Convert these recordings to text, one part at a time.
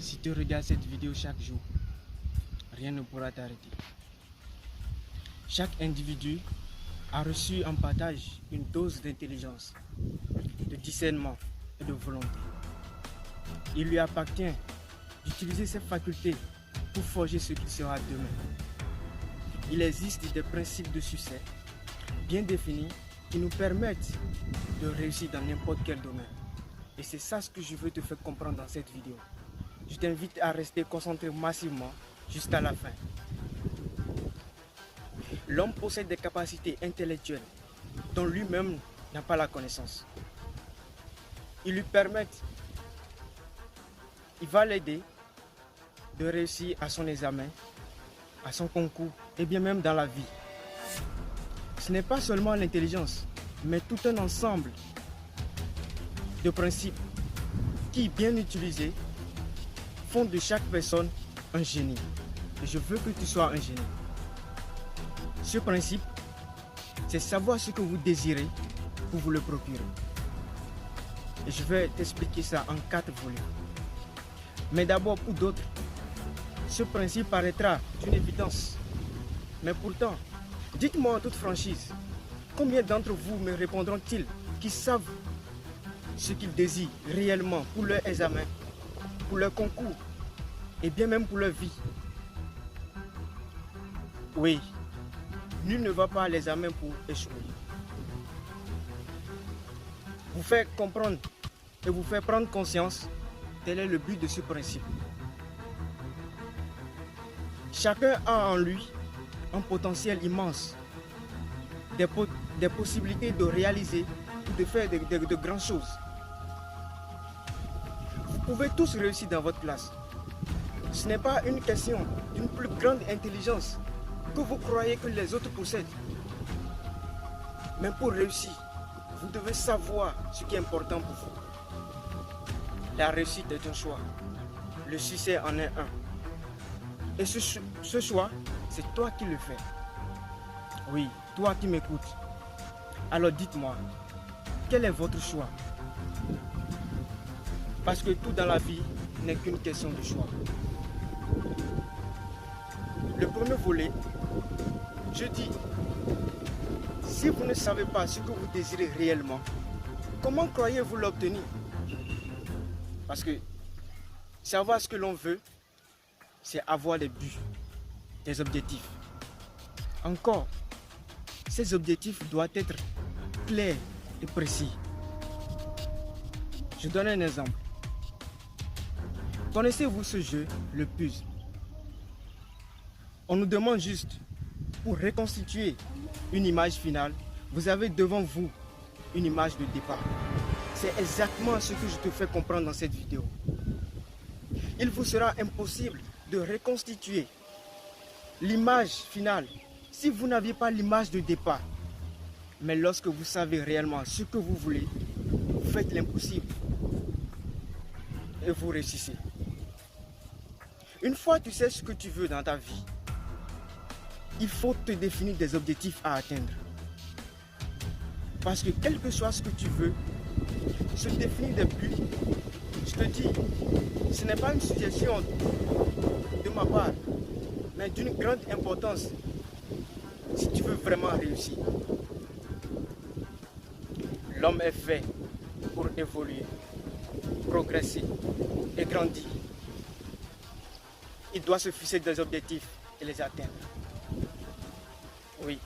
Si tu regardes cette vidéo chaque jour, rien ne pourra t'arrêter. Chaque individu a reçu en partage une dose d'intelligence, de discernement et de volonté. Il lui appartient d'utiliser ses facultés pour forger ce qu'il sera demain. Il existe des principes de succès bien définis qui nous permettent de réussir dans n'importe quel domaine. Et c'est ça ce que je veux te faire comprendre dans cette vidéo. Je t'invite à rester concentré massivement jusqu'à la fin. L'homme possède des capacités intellectuelles dont lui-même n'a pas la connaissance. Il va l'aider de réussir à son examen, à son concours et bien même dans la vie. Ce n'est pas seulement l'intelligence, mais tout un ensemble de principes qui, bien utilisés, font de chaque personne un génie. Et je veux que tu sois un génie. Ce principe, c'est savoir ce que vous désirez pour vous le procurer. Et je vais t'expliquer ça en 4 volets. Mais d'abord, pour d'autres, ce principe paraîtra une évidence. Mais pourtant, dites-moi en toute franchise, combien d'entre vous me répondront-ils qui savent ce qu'ils désirent réellement pour leur examen, pour leur concours et bien même pour leur vie? Oui, nul ne va pas à l'examen pour échouer. Vous faire comprendre et vous faire prendre conscience, tel est le but de ce principe. Chacun a en lui un potentiel immense, des possibilités de réaliser ou de faire de grandes choses. Vous pouvez tous réussir dans votre classe. Ce n'est pas une question d'une plus grande intelligence que vous croyez que les autres possèdent. Mais pour réussir, vous devez savoir ce qui est important pour vous. La réussite est un choix. Le succès en est un. Et ce choix, c'est toi qui le fais. Oui, toi qui m'écoutes. Alors dites-moi, quel est votre choix? Parce que tout dans la vie n'est qu'une question de choix. Le premier volet, je dis, si vous ne savez pas ce que vous désirez réellement, comment croyez-vous l'obtenir? Parce que savoir ce que l'on veut, c'est avoir des buts, des objectifs. Encore, ces objectifs doivent être clairs et précis. Je donne un exemple. Connaissez-vous ce jeu, le puzzle? On nous demande juste, pour reconstituer une image finale, vous avez devant vous une image de départ. C'est exactement ce que je te fais comprendre dans cette vidéo. Il vous sera impossible de reconstituer l'image finale si vous n'aviez pas l'image de départ. Mais lorsque vous savez réellement ce que vous voulez, vous faites l'impossible et vous réussissez. Une fois que tu sais ce que tu veux dans ta vie, il faut te définir des objectifs à atteindre. Parce que quel que soit ce que tu veux, se définir des buts, je te dis, ce n'est pas une suggestion de ma part, mais d'une grande importance si tu veux vraiment réussir. L'homme est fait pour évoluer, progresser et grandir. Il doit se fixer des objectifs et les atteindre. Oui,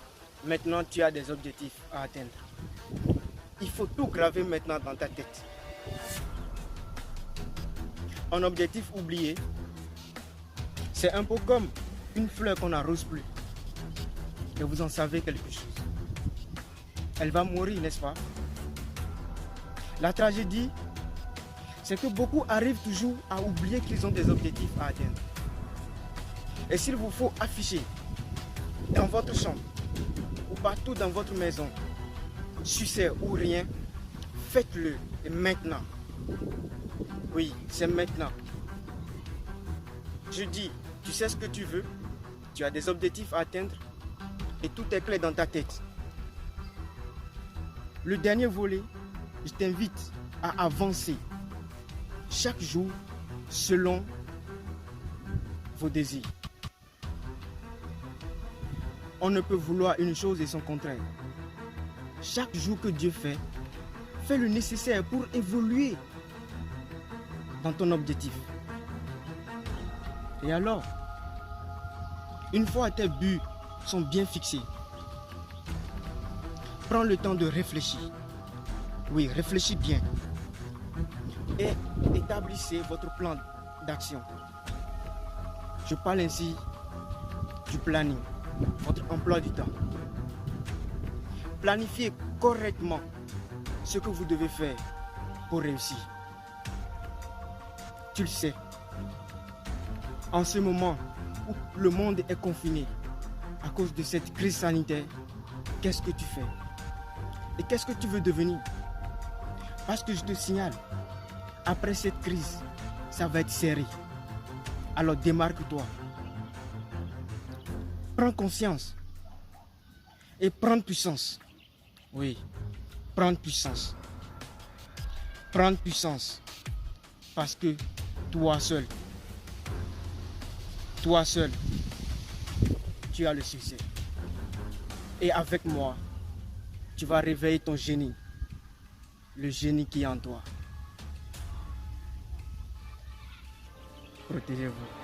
maintenant tu as des objectifs à atteindre. Il faut tout graver maintenant dans ta tête. Un objectif oublié, c'est un peu comme une fleur qu'on n'arrose plus. Et vous en savez quelque chose. Elle va mourir, n'est-ce pas? La tragédie, c'est que beaucoup arrivent toujours à oublier qu'ils ont des objectifs à atteindre. Et s'il vous faut afficher dans votre chambre ou partout dans votre maison, succès ou rien, faites-le et maintenant. Oui, c'est maintenant. Je dis, tu sais ce que tu veux, tu as des objectifs à atteindre et tout est clair dans ta tête. Le dernier volet, je t'invite à avancer chaque jour selon vos désirs. On ne peut vouloir une chose et son contraire. Chaque jour que Dieu fait, fais le nécessaire pour évoluer dans ton objectif. Et alors, une fois tes buts sont bien fixés, prends le temps de réfléchir. Oui, réfléchis bien. Et établissez votre plan d'action. Je parle ainsi du planning, votre emploi du temps. Planifiez correctement ce que vous devez faire pour réussir. Tu le sais, en ce moment où le monde est confiné à cause de cette crise sanitaire, qu'est-ce que tu fais? Et qu'est-ce que tu veux devenir? Parce que je te signale, après cette crise, ça va être serré. Alors démarque-toi. Prends conscience et prends puissance. Oui, prendre puissance. Prendre puissance. Parce que toi seul, tu as le succès. Et avec moi, tu vas réveiller ton génie. Le génie qui est en toi. Protégez-vous.